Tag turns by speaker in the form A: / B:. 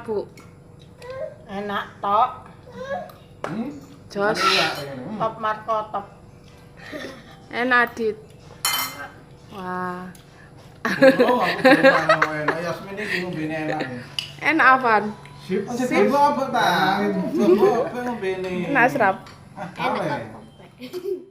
A: Bu?
B: Enak tok.
A: Jos.
B: Top markotop.
A: Enak Dit. Wah.
C: Oh, aku enak. Yasmin iki ngombene enak.
A: Enak apaan?
C: Sip. Coba apa ta? Coba apa ngombene?
A: Enak serap.
C: Enak.